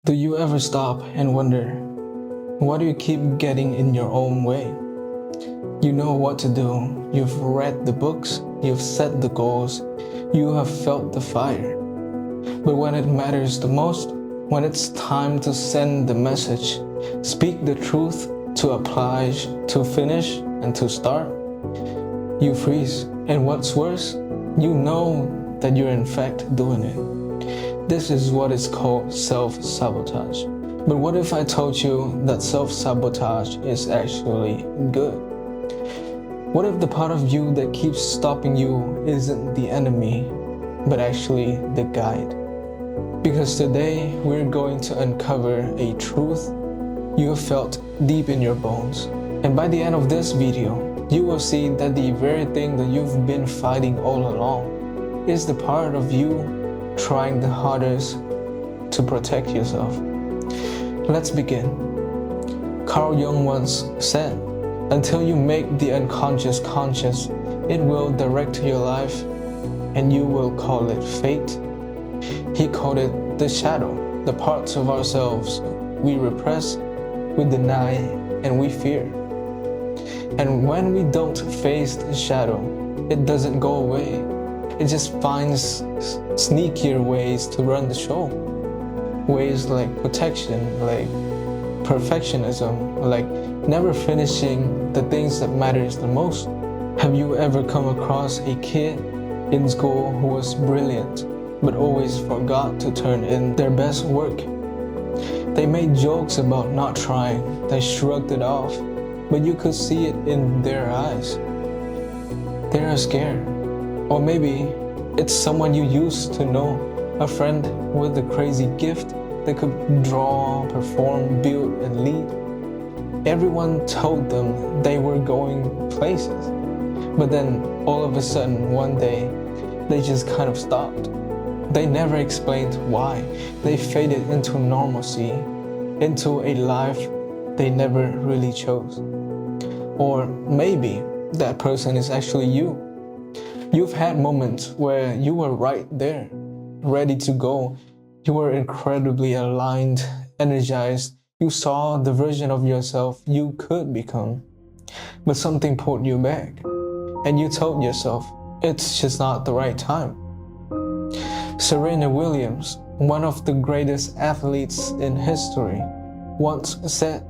Do you ever stop and wonder, why do you keep getting in your own way? You know what to do, you've read the books, you've set the goals, you have felt the fire. But when it matters the most, when it's time to send the message, speak the truth, to apply, to finish, and to start, you freeze. And what's worse, you know that you're in fact doing it. This is what is called self-sabotage. But what if I told you that self-sabotage is actually good? What if the part of you that keeps stopping you isn't the enemy, but actually the guide? Because today we're going to uncover a truth you have felt deep in your bones. And by the end of this video, you will see that the very thing that you've been fighting all along is the part of you trying the hardest to protect yourself. Let's begin. Carl Jung once said, "Until you make the unconscious conscious, it will direct your life and you will call it fate." He called it the shadow, the parts of ourselves we repress, we deny, and we fear. And when we don't face the shadow, it doesn't go away. It just finds sneakier ways to run the show. Ways like protection, like perfectionism, like never finishing the things that matters the most. Have you ever come across a kid in school who was brilliant, but always forgot to turn in their best work? They made jokes about not trying, they shrugged it off, but you could see it in their eyes. They are scared. Or maybe it's someone you used to know, a friend with a crazy gift that could draw, perform, build, and lead. Everyone told them they were going places, but then all of a sudden one day they just kind of stopped. They never explained why. They faded into normalcy, into a life they never really chose. Or maybe that person is actually you. You've had moments where you were right there, ready to go. You were incredibly aligned, energized. You saw the version of yourself you could become. But something pulled you back, and you told yourself, it's just not the right time. Serena Williams, one of the greatest athletes in history, once said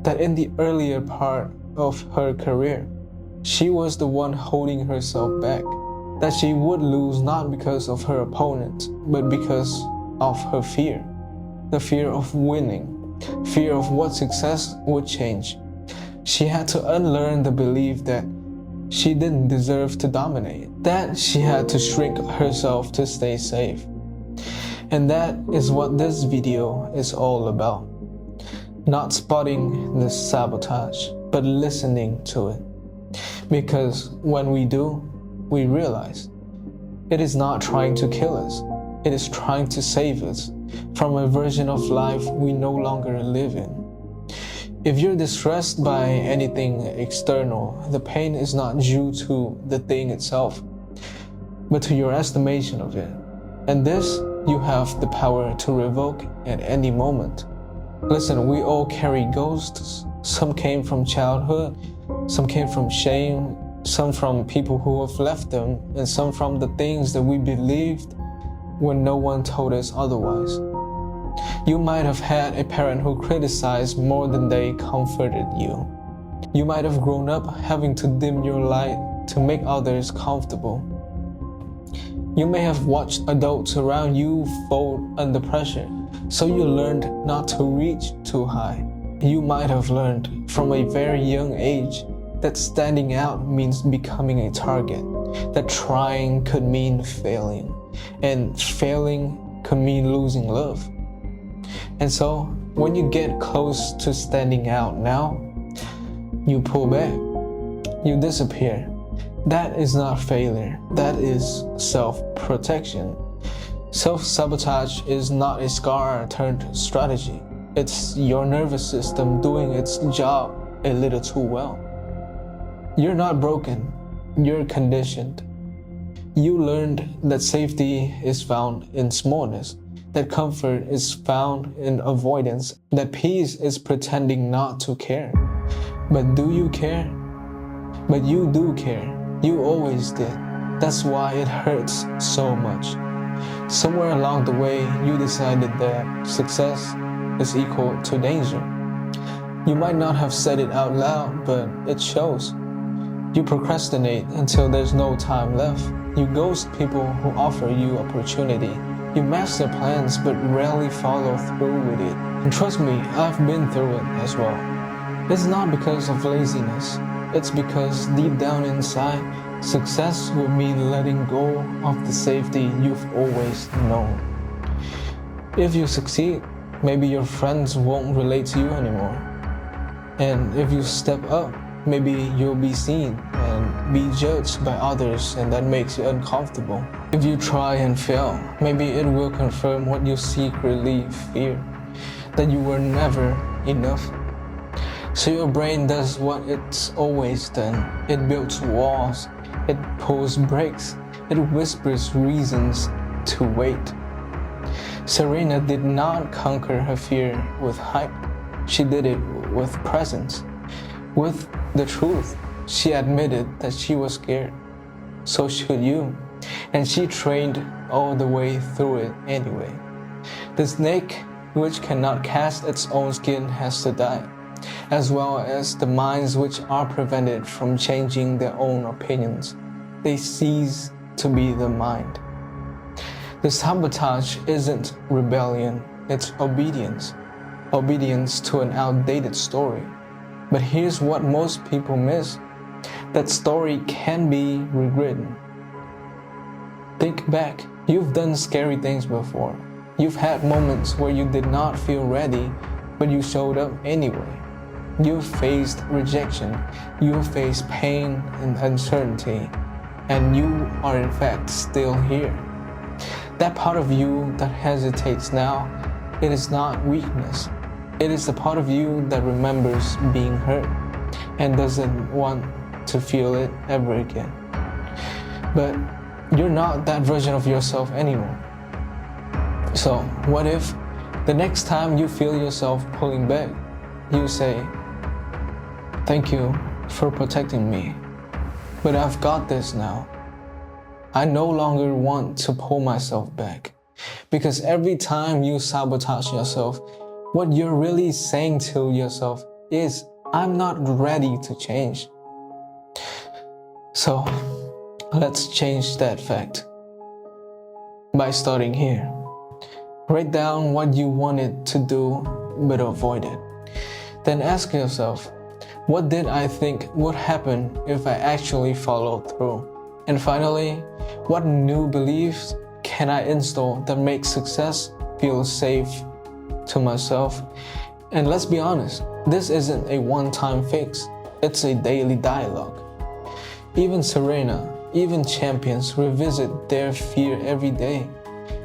that in the earlier part of her career, she was the one holding herself back. That she would lose not because of her opponent, but because of her fear. The fear of winning, fear of what success would change. She had to unlearn the belief that she didn't deserve to dominate, that she had to shrink herself to stay safe. And that is what this video is all about. Not spotting the sabotage, but listening to it. Because when we do, we realize it is not trying to kill us. It is trying to save us from a version of life we no longer live in. If you're distressed by anything external, the pain is not due to the thing itself, but to your estimation of it. And this you have the power to revoke at any moment. Listen, we all carry ghosts. Some came from childhood, some came from shame, some from people who have left them, and some from the things that we believed when no one told us otherwise. You might have had a parent who criticized more than they comforted you. You might have grown up having to dim your light to make others comfortable. You may have watched adults around you fold under pressure, so you learned not to reach too high. You might have learned from a very young age that standing out means becoming a target, that trying could mean failing, and failing could mean losing love. And so, when you get close to standing out now, you pull back, you disappear. That is not failure, that is self-protection. Self-sabotage is not a scar turned strategy. It's your nervous system doing its job a little too well. You're not broken, you're conditioned. You learned that safety is found in smallness, that comfort is found in avoidance, that peace is pretending not to care. But do you care? But you do care. You always did. That's why it hurts so much. Somewhere along the way, you decided that success is equal to danger. You might not have said it out loud, but it shows. You procrastinate until there's no time left. You ghost people who offer you opportunity. You master plans but rarely follow through with it. And trust me, I've been through it as well. It's not because of laziness. It's because deep down inside, success would mean letting go of the safety you've always known. If you succeed, maybe your friends won't relate to you anymore. And if you step up, maybe you'll be seen and be judged by others, and that makes you uncomfortable. If you try and fail, maybe it will confirm what you secretly fear, that you were never enough. So your brain does what it's always done. It builds walls, it pulls brakes, it whispers reasons to wait. Serena did not conquer her fear with hype. She did it with presence, with the truth. She admitted that she was scared. So should you. And she trained all the way through it anyway. The snake, which cannot cast its own skin, has to die, as well as the minds which are prevented from changing their own opinions. They cease to be the mind. The sabotage isn't rebellion, it's obedience. Obedience to an outdated story. But here's what most people miss. That story can be rewritten. Think back. You've done scary things before. You've had moments where you did not feel ready, but you showed up anyway. You've faced rejection. You've faced pain and uncertainty. And you are in fact still here. That part of you that hesitates now, it is not weakness. It is the part of you that remembers being hurt and doesn't want to feel it ever again. But you're not that version of yourself anymore. So what if the next time you feel yourself pulling back, you say, "Thank you for protecting me, but I've got this now. I no longer want to pull myself back." Because every time you sabotage yourself, what you're really saying to yourself is, "I'm not ready to change." So let's change that fact by starting here. Write down what you wanted to do but avoided. Then ask yourself, what did I think would happen if I actually followed through? And finally, what new beliefs can I install that make success feel safe to myself? And let's be honest, this isn't a one-time fix. It's a daily dialogue. Even Serena, even champions revisit their fear every day.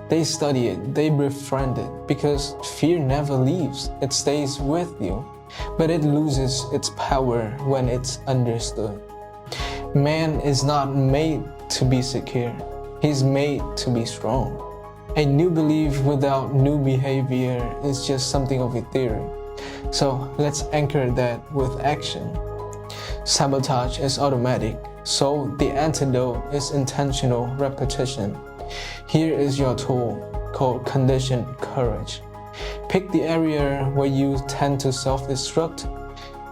They study it, they befriend it, because fear never leaves. It stays with you, but it loses its power when it's understood. Man is not made to be secure. He's made to be strong. A new belief without new behavior is just something of a theory. So let's anchor that with action. Sabotage is automatic, so the antidote is intentional repetition. Here is your tool called conditioned courage. Pick the area where you tend to self-destruct.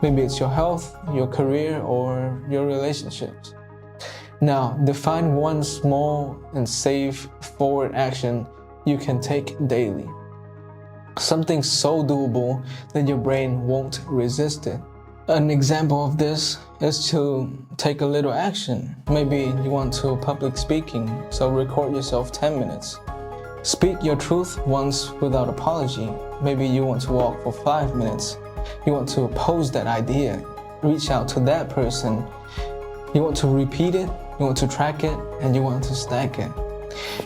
Maybe it's your health, your career, or your relationships. Now, define one small and safe forward action you can take daily. Something so doable that your brain won't resist it. An example of this is to take a little action. Maybe you want to public speaking, so record yourself 10 minutes. Speak your truth once without apology. Maybe you want to walk for 5 minutes. You want to pose that idea, reach out to that person. You want to repeat it, you want to track it, and you want to stack it.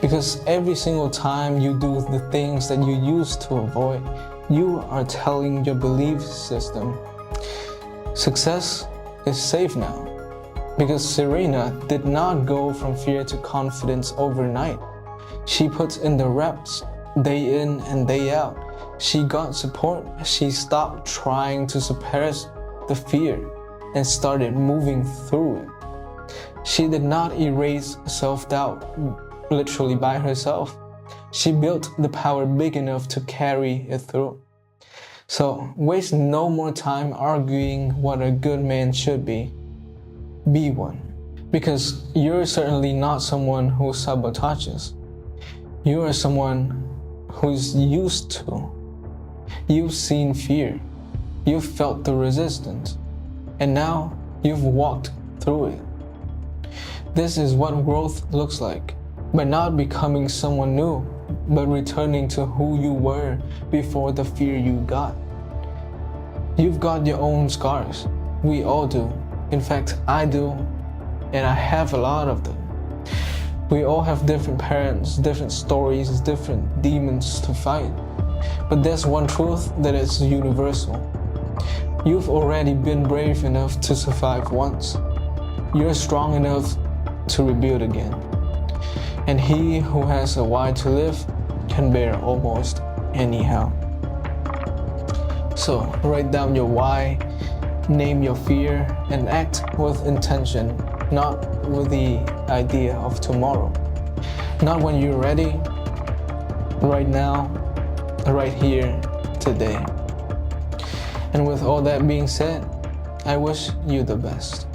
Because every single time you do the things that you used to avoid, you are telling your belief system, success is safe now. Because Serena did not go from fear to confidence overnight. She puts in the reps, day in and day out. She got support. She stopped trying to suppress the fear and started moving through it. She did not erase self-doubt literally by herself. She built the power big enough to carry it through. So waste no more time arguing what a good man should be. Be one. Because you're certainly not someone who sabotages. You are someone who's used to. You've seen fear. You've felt the resistance. And now you've walked through it. This is what growth looks like. By not becoming someone new, but returning to who you were before the fear you got. You've got your own scars. We all do. In fact, I do. And I have a lot of them. We all have different parents, different stories, different demons to fight. But there's one truth that is universal. You've already been brave enough to survive once. You're strong enough to rebuild again. And he who has a why to live can bear almost anyhow. So write down your why, name your fear, and act with intention, not with the idea of tomorrow. Not when you're ready, right now, right here, today. And with all that being said, I wish you the best.